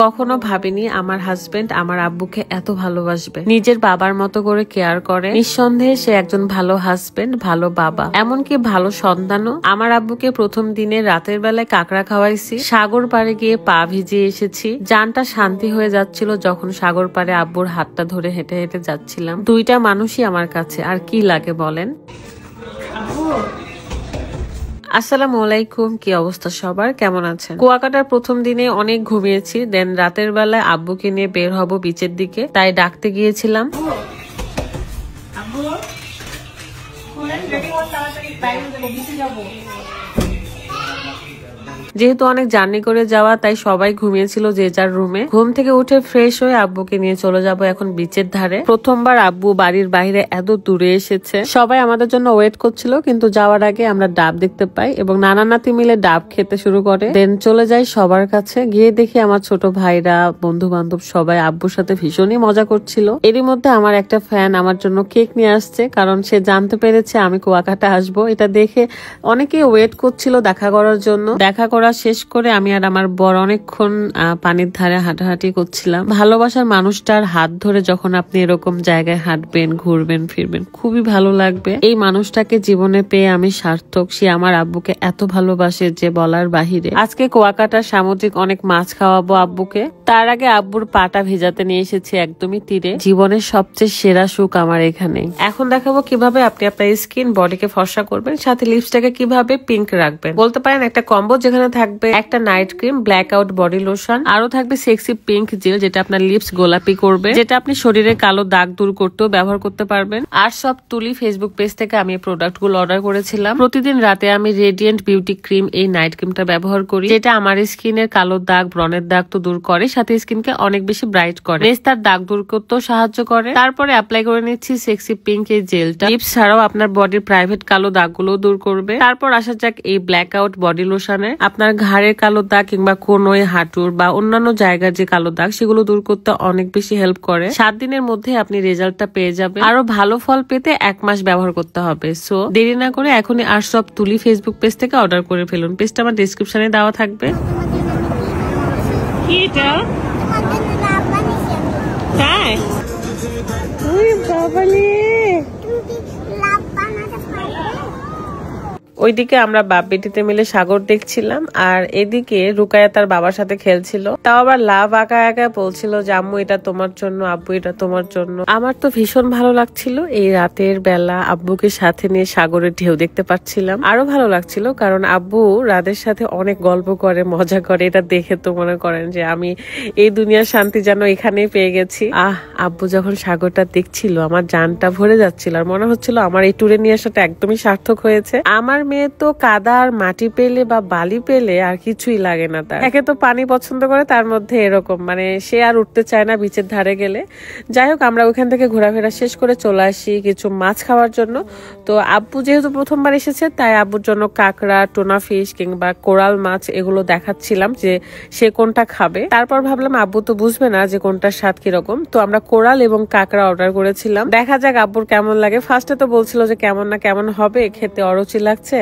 কখনো ভাবিনি আমার হাজবেন্ড আমার আব্বুকে এত ভালোবাসবে, নিজের বাবার মতো করে কেয়ার করে। নিঃসন্দেহে সে একজন ভালো হাজবেন্ড, ভালো বাবা, এমনকি ভালো সন্তানও। আমার আব্বুকে প্রথম দিনে রাতের বেলায় কাঁকড়া খাওয়াইছি, সাগর পাড়ে গিয়ে পা ভিজিয়ে এসেছি। জানটা শান্তি হয়ে যাচ্ছিল যখন সাগর পাড়ে আব্বুর হাতটা ধরে হেঁটে হেঁটে যাচ্ছিলাম। দুইটা মানুষই আমার কাছে, আর কি লাগে বলেন। আসসালামু আলাইকুম, কি অবস্থা সবার, কেমন আছেন? কুয়াকাটার প্রথম দিনে অনেক ঘুমিয়েছি, দেন রাতের বেলায় আব্বুকে নিয়ে বের হব বিচের দিকে, তাই ডাকতে গিয়েছিলাম। যেহেতু অনেক জার্নি করে যাওয়া, তাই সবাই ঘুমিয়েছিল যে যার রুমে। ঘুম থেকে উঠে ফ্রেশ হয়ে আব্বুকে নিয়ে চলে যাব এখন বিচের ধারে। প্রথমবার আব্বু বাড়ির বাইরে এত দূরে এসেছে। সবাই আমাদের জন্য ওয়েট করছিল, কিন্তু যাওয়ার আগে আমরা ডাব দেখতে পাই এবং নানা নাতি মিলে ডাব খেতে শুরু করে। দেন চলে যাই সবার কাছে, গিয়ে দেখি আমার ছোট ভাইরা, বন্ধু বান্ধব সবাই আব্বুর সাথে ভীষণই মজা করছিল। এরই মধ্যে আমার একটা ফ্যান আমার জন্য কেক নিয়ে আসছে, কারণ সে জানতে পেরেছে আমি কুয়াকাটা আসবো। এটা দেখে অনেকেই ওয়েট করছিল দেখা করার জন্য। দেখা করা শেষ করে আমি আর আমার বর অনেকক্ষণ পানির ধারে হাঁটাহাঁটি করছিলাম। ভালোবাসার মানুষটার হাত ধরে যখন আপনি এরকম জায়গায় হাঁটবেন, ঘুরবেন, ফিরবেন, খুবই ভালো লাগবে। এই মানুষটাকে জীবনে পেয়ে আমি সার্থক। সে আমার আব্বুকে এত ভালোবাসে যে বলার বাহিরে। আজকে কুয়াকাটার সামুদ্রিক অনেক মাছ খাওয়াবো আব্বুকে। তার আগে আব্বুর পাটা ভেজাতে নিয়ে এসেছি একদমই তীরে। জীবনের সবচেয়ে সেরা সুখ আমার এখানে। এখন দেখাবো কিভাবে আপনি আপনার স্কিন বডিকে ফর্সা করবেন, সাথে লিপসটাকে কিভাবে পিঙ্ক রাখবেন। বলতে পারেন একটা কম্বো, যেখানে থাকবে একটা night cream, black out body lotion, আরো থাকবে সেক্সি পিঙ্ক জেল, যেটা আপনার লিপস গোলাপি করবে, যেটা আপনি শরীরের কালো দাগ দূর করতেও ব্যবহার করতে পারবেন। আর সব তুলি ফেসবুক পেজ থেকে আমি এই প্রোডাক্ট গুলো অর্ডার করেছিলাম। প্রতিদিন রাতে আমি রেডিয়েন্ট বিউটি ক্রিম, এই নাইট ক্রিমটা ব্যবহার করি, যেটা আমার স্কিনের কালো দাগ, ব্রণের দাগ তো দূর করে, সাথে স্কিনকে অনেক বেশি ব্রাইট করে, মেস্তার দাগ দূর করতেও সাহায্য করে। তারপরে অ্যাপ্লাই করে নিচ্ছি সেক্সি পিঙ্ক এই জেলটা। লিপস ছাড়াও আপনার বডির প্রাইভেট কালো দাগগুলো দূর করবে। তারপর আসা যাক এই ব্ল্যাক আউট বডি লোশনে। আপনার ঘাড়ের কালো দাগ কিংবা কোনোই, হাঁটুর বা অন্যান্য জায়গার যে কালো দাগ, সেগুলো দূর করতে অনেক বেশি হেল্প করে। 7 দিনের মধ্যে আপনি রেজাল্টটা পেয়ে যাবেন। আরো ভালো ফল পেতে 1 মাস ব্যবহার করতে হবে। সো দেরি না করে এখনই আর সব তুলি ফেসবুক পেজ থেকে অর্ডার করে ফেলুন। পেজটা আমার ডেসক্রিপশনে দেওয়া থাকবে। তাই ওইদিকে আমরা বাপ বেটিতে মিলে সাগর দেখছিলাম, আর এদিকে রুকায়া তার বাবার সাথে খেলছিল। তাও আবার লাভ আঁকা আঁকা বলছিল যে আম্মু এটা তোমার জন্য, আব্বু এটা তোমার জন্য। আমার তো ভীষণ ভালো লাগছিল এই রাতের বেলা আব্বুকে সাথে নিয়ে সাগরের ঢেউ দেখতে পাচ্ছিলাম। আরো ভালো লাগছিল কারণ আব্বু রাদের সাথে অনেক গল্প করে, মজা করে। এটা দেখে তো মনে করেন যে আমি এই দুনিয়ার শান্তি যেন এখানেই পেয়ে গেছি। আব্বু যখন সাগরটা দেখছিল আমার জানটা ভরে যাচ্ছিল, আর মনে হচ্ছিল আমার এই ট্যুরে নিয়ে আসাটা একদমই সার্থক হয়েছে। আমার মেয়ে তো কাদা আর মাটি পেলে বা বালি পেলে আর কিছুই লাগে না তার। একে তো পানি পছন্দ করে, তার মধ্যে এরকম মানে সে আর উঠতে চায় না বিচের ধারে গেলে। যাই হোক, আমরা ওইখান থেকে ঘোরাফেরা শেষ করে চলে আসি কিছু মাছ খাওয়ার জন্য। তো আব্বু যেহেতু প্রথমবার এসেছে, তাই আব্বুর জন্য কাঁকড়া, টোনা ফিশ কিংবা কোরাল মাছ এগুলো দেখাচ্ছিলাম যে সে কোনটা খাবে। তারপর ভাবলাম আব্বু তো বুঝবে না যে কোনটার স্বাদ কিরকম, তো আমরা কোরাল এবং কাঁকড়া অর্ডার করেছিলাম। দেখা যাক আব্বুর কেমন লাগে। ফার্স্টে তো বলছিল যে কেমন না কেমন হবে, খেতে অরুচি লাগছে।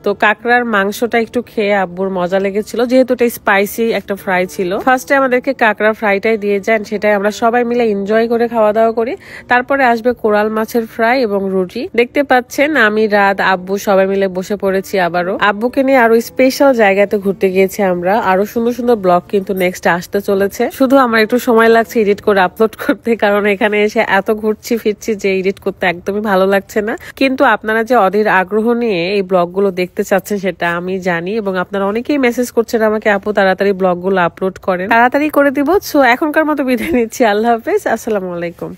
তো কাঁকড়ার মাংসটা একটু খেয়ে আব্বুর মজা লেগেছিল, যেহেতু এটা স্পাইসি একটা ফ্রাই ছিল। ফার্স্টে আমাদেরকে কাঁকড়া ফ্রাইটাই দিয়ে যান, সেটাই আমরা সবাই মিলে এনজয় করে খাওয়া দাওয়া করি। তারপরে আসবে কোরাল মাছের ফ্রাই এবং রুটি। দেখতে পাচ্ছেন আমি, রাত, আব্বু সবাই মিলে বসে পড়েছি আবারও। আব্বুকে নিয়ে আরো স্পেশাল জায়গাতে ঘুরতে গিয়েছি আমরা। আরো সুন্দর সুন্দর ব্লগ কিন্তু নেক্সট আসতে চলেছে। শুধু আমার একটু সময় লাগছে এডিট করে আপলোড করতে, কারণ এখানে এসে এত ঘুরছি ফিরছি যে এডিট করতে একদমই ভালো লাগছে না। কিন্তু আপনারা যে অধীর আগ্রহ নিয়ে এই ব্লগগুলো দেখতে চাচ্ছেন সেটা আমি জানি, এবং আপনারা অনেকেই মেসেজ করছেন আমাকে, আপু তাড়াতাড়ি ব্লগগুলো আপলোড করেন। তাড়াতাড়ি করে দিব। সো এখনকার মতো বিদায় নিচ্ছি। আল্লাহ হাফেজ, আসসালামু আলাইকুম।